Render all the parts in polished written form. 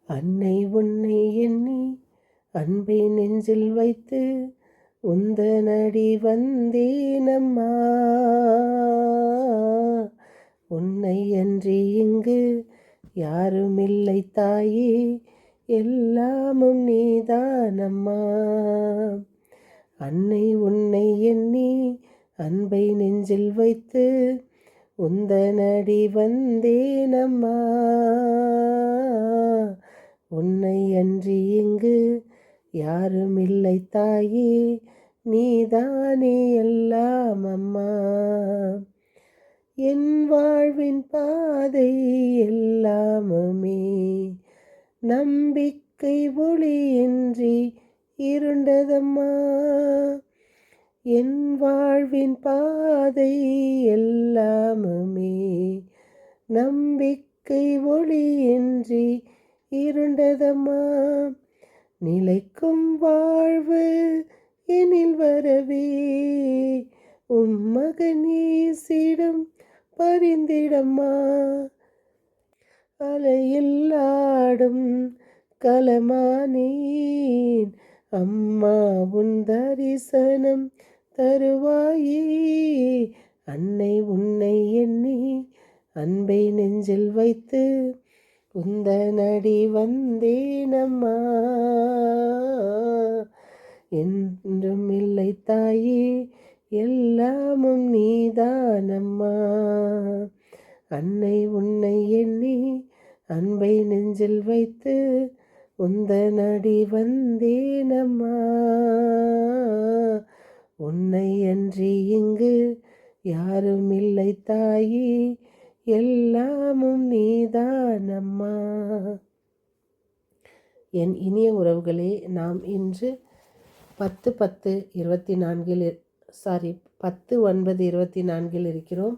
அன்னை உன்னை எண்ணி அன்பை நெஞ்சில் வைத்து உந்தனடி வந்தேனம்மா. உன்னை அன்றி இங்கு யாருமில்லை தாயே, எல்லாமும் நீதானம்மா. அன்னை உன்னை எண்ணி அன்பை நெஞ்சில் வைத்து உந்தனடி வந்தேனம்மா. உன்னை அன்றி இங்கு யாருமில்லை தாயே, நீதானே எல்லாம் அம்மா. என் வாழ்வின் பாதை எல்லாமுமே நம்பிக்கை ஒளியின்றி இருண்டதம்மா. என் வாழ்வின் பாதை எல்லாமுமே நம்பிக்கை ஒளியின்றி இருண்டதம்மா. நிலைக்கும் வாழ்வு எனில் வரவே மகன் இயேசுவிடம் பரிந்திடம்மா. அலையில் ஆடும் கலமானேன் அம்மா, உன் தரிசனம் தருவாயே. அன்னை உன்னை எண்ணி அன்பை நெஞ்சில் வைத்து உந்தனடி வந்தேனம்மா. என்றும் இல்லை தாயே, எல்லாமும் நீதானம்மா. அன்னை உன்னை எண்ணி அன்பை நெஞ்சில் வைத்து உந்தனடி வந்தேனம்மா. உன்னை அன்றி இங்கு யாருமில்லை தாயே, எல்லாமும் நீதானம்மா. என் இனிய உறவுகளே, நாம் இன்று 10/9/24 இருக்கிறோம்.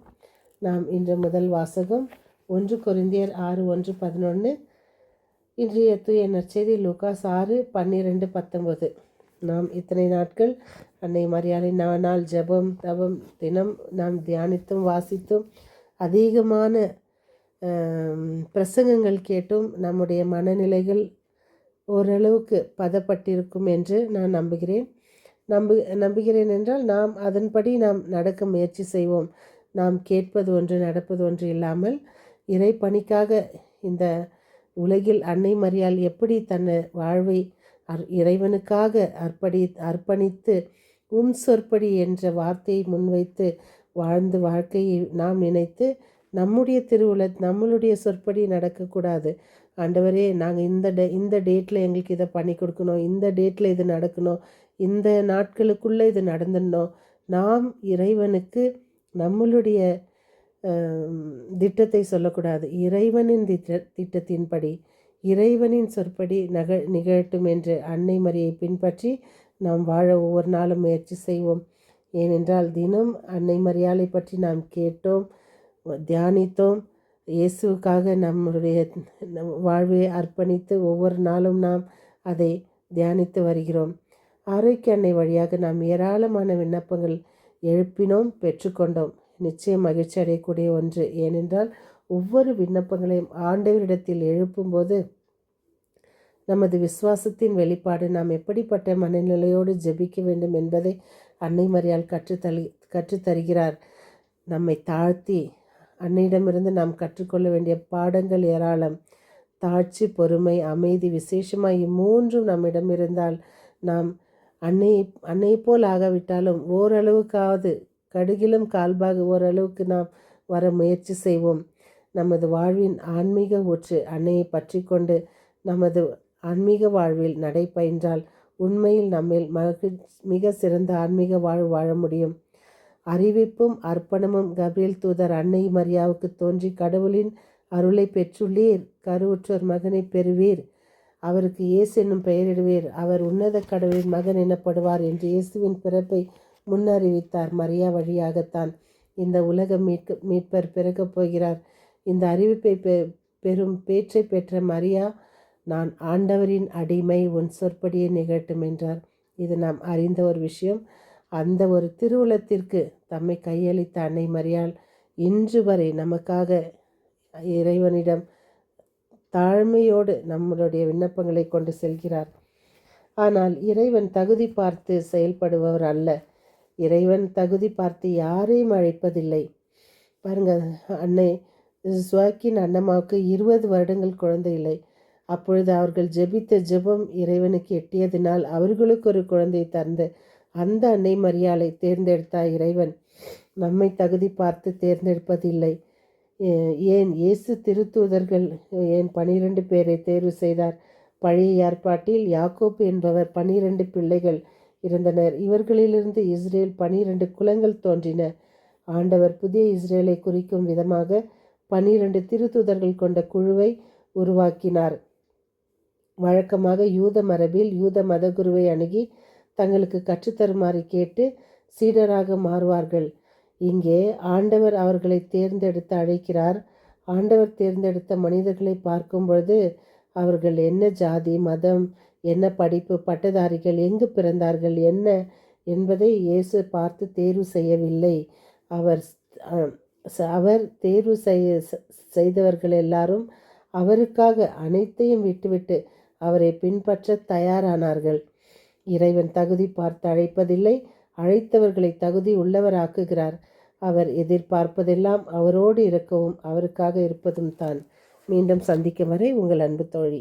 நாம் இன்று முதல் வாசகம் 1 கொரிந்தியர் 6:1-11. இன்றைய தூய நற்செய்தி லூக்கா 6:12-19. நாம் இத்தனை நாட்கள் அன்னை மரியாளின் நாள் ஜெபம் தவம் தினம் நாம் தியானித்தும் வாசித்தும் அதிகமான பிரசங்கங்கள் கேட்டும் நம்முடைய மனநிலைகள் ஓரளவுக்கு பதப்பட்டிருக்கும் என்று நான் நம்புகிறேன் என்றால் நாம் அதன்படி நாம் நடக்க முயற்சி செய்வோம். நாம் கேட்பது ஒன்று நடப்பது ஒன்று இல்லாமல் இறை பணிக்காக இந்த உலகில் அன்னை மரியாள் எப்படி தன் வாழ்வை இறைவனுக்காக அர்ப்பணித்து சொற்படி என்ற வார்த்தையை முன்வைத்து வாழ்ந்து வாழ்க்கையை நாம் நினைத்து நம்முடைய நம்மளுடைய சொற்படி நடக்கக்கூடாது. ஆண்டவரே, நாங்கள் இந்த டேட்டில் எங்களுக்கு இதை பண்ணி கொடுக்கணும், இந்த டேட்டில் இது நடக்கணும், இந்த நாட்களுக்குள்ளே இது நடந்துடணும். நாம் இறைவனுக்கு நம்மளுடைய திட்டத்தை சொல்லக்கூடாது. இறைவனின் திட்டத்தின்படி இறைவனின் சொற்படி நிகழட்டும் என்று அன்னை மரியை பின்பற்றி நாம் வாழ ஒவ்வொரு நாளும் முயற்சி செய்வோம். ஏனென்றால் தினம் அன்னை மரியாளை பற்றி நாம் கேட்டோம், தியானித்தோம். இயேசுவுக்காக நம்முடைய வாழ்வை அர்ப்பணித்து ஒவ்வொரு நாளும் நாம் அதை தியானித்து வருகிறோம். ஆரோக்கிய அன்னை வழியாக நாம் ஏராளமான விண்ணப்பங்கள் எழுப்பினோம், பெற்றுக்கொண்டோம். நிச்சயம் மகிழ்ச்சி அடையக்கூடிய ஒன்று. ஏனென்றால் ஒவ்வொரு விண்ணப்பங்களையும் ஆண்டவரிடத்தில் எழுப்பும்போது நமது விசுவாசத்தின் வெளிப்பாடு, நாம் எப்படிப்பட்ட மனநிலையோடு ஜெபிக்க வேண்டும் என்பதை அன்னை மரியாள் கற்றுத்தருகிறார். நம்மை தாழ்த்தி அன்னையிடமிருந்து நாம் கற்றுக்கொள்ள வேண்டிய பாடங்கள் ஏராளம். தாழ்ச்சி, பொறுமை, அமைதி, விசேஷமாக இம்மூன்றும் நம்மிடம் இருந்தால் நாம் அன்னை போல் ஆகாவிட்டாலும் ஓரளவுக்காவது, கடுகிலும் கால்பாக ஓரளவுக்கு நாம் வர முயற்சி செய்வோம். நமது வாழ்வின் ஆன்மீக ஊற்று அன்னையை பற்றி கொண்டு நமது ஆன்மீக வாழ்வில் நடைபயின்றால் உண்மையில் நம்மில் மிக சிறந்த ஆன்மீக வாழ முடியும். அறிவிப்பும் அர்ப்பணமும். கபிரியேல் தூதர் அன்னை மரியாவுக்கு தோன்றி, கடவுளின் அருளை பெற்றுள்ளீர், கருவுற்றோர் மகனை பெறுவீர், அவருக்கு இயேசு என்னும் பெயரிடுவீர், அவர் உன்னத கடவுளின் மகன் எனப்படுவார் என்று இயேசுவின் பிறப்பை முன்னறிவித்தார். மரியா வழியாகத்தான் இந்த உலக மீட்பர் பிறக்கப் போகிறார். இந்த அறிவிப்பை பெறும் பேற்றை பெற்ற மரியா, நான் ஆண்டவரின் அடிமை, உன் சொற்படியே நிகழட்டும் என்றார். இது நாம் அறிந்த ஒரு விஷயம். அந்த ஒரு திருவுளத்திற்கு தம்மை கையளித்த அன்னை மரியாள் இன்று வரை நமக்காக இறைவனிடம் தாழ்மையோடு நம்மளுடைய விண்ணப்பங்களை கொண்டு செல்கிறார். ஆனால் இறைவன் தகுதி பார்த்து செயல்படுபவர் அல்ல. இறைவன் தகுதி பார்த்து யாரையும் அழைப்பதில்லை. பாருங்க, அன்னை சுவாக்கின் அண்ணம்மாவுக்கு 20 வருடங்கள் குழந்தை இல்லை. அப்பொழுது அவர்கள் ஜெபித்த ஜெபம் இறைவனுக்கு எட்டியதினால் அவர்களுக்கு ஒரு குழந்தை தந்து அந்த அன்னை மரியாளை தேர்ந்தெடுத்தார் இறைவன். நம்மை தகுதி பார்த்து தேர்ந்தெடுப்பதில்லை. ஏன் இயேசு திருத்தூதர்கள் ஏன் 12 பேரை தேர்வு செய்தார்? பழைய ஏற்பாட்டில் யாக்கோப்பு என்பவர் 12 பிள்ளைகள் இருந்தனர். இவர்களிலிருந்து இஸ்ரேல் 12 குலங்கள் தோன்றின. ஆண்டவர் புதிய இஸ்ரேலை குறிக்கும் விதமாக 12 திருத்தூதர்கள் கொண்ட குழுவை உருவாக்கினார். வழக்கமாக யூத மரபில் யூத மதகுருவை அணுகி தங்களுக்கு கற்றுத்தருமாறு கேட்டு சீடராக மாறுவார்கள். இங்கே ஆண்டவர் அவர்களை தேர்ந்தெடுத்து அழைக்கிறார். ஆண்டவர் தேர்ந்தெடுத்த மனிதர்களை பார்க்கும் பொழுது அவர்கள் என்ன ஜாதி, மதம், என்ன படிப்பு, பட்டதாரிகள், எங்கு பிறந்தார்கள் என்ன என்பதை இயேசு பார்த்து தேர்வு செய்யவில்லை. அவர் தேர்வு செய்தவர்கள் எல்லாரும் அவருக்காக அனைத்தையும் விட்டுவிட்டு அவரை பின்பற்ற தயாரானார்கள். இறைவன் தகுதி பார்த்து அழைப்பதில்லை, அழைத்தவர்களை தகுதி உள்ளவராக்குகிறார். அவர் எதிர்பார்ப்பதெல்லாம் அவரோடு இருக்கவும் அவருக்காக இருப்பதும் தான். மீண்டும் சந்திக்கும் வரை உங்கள் அன்பு தோழி.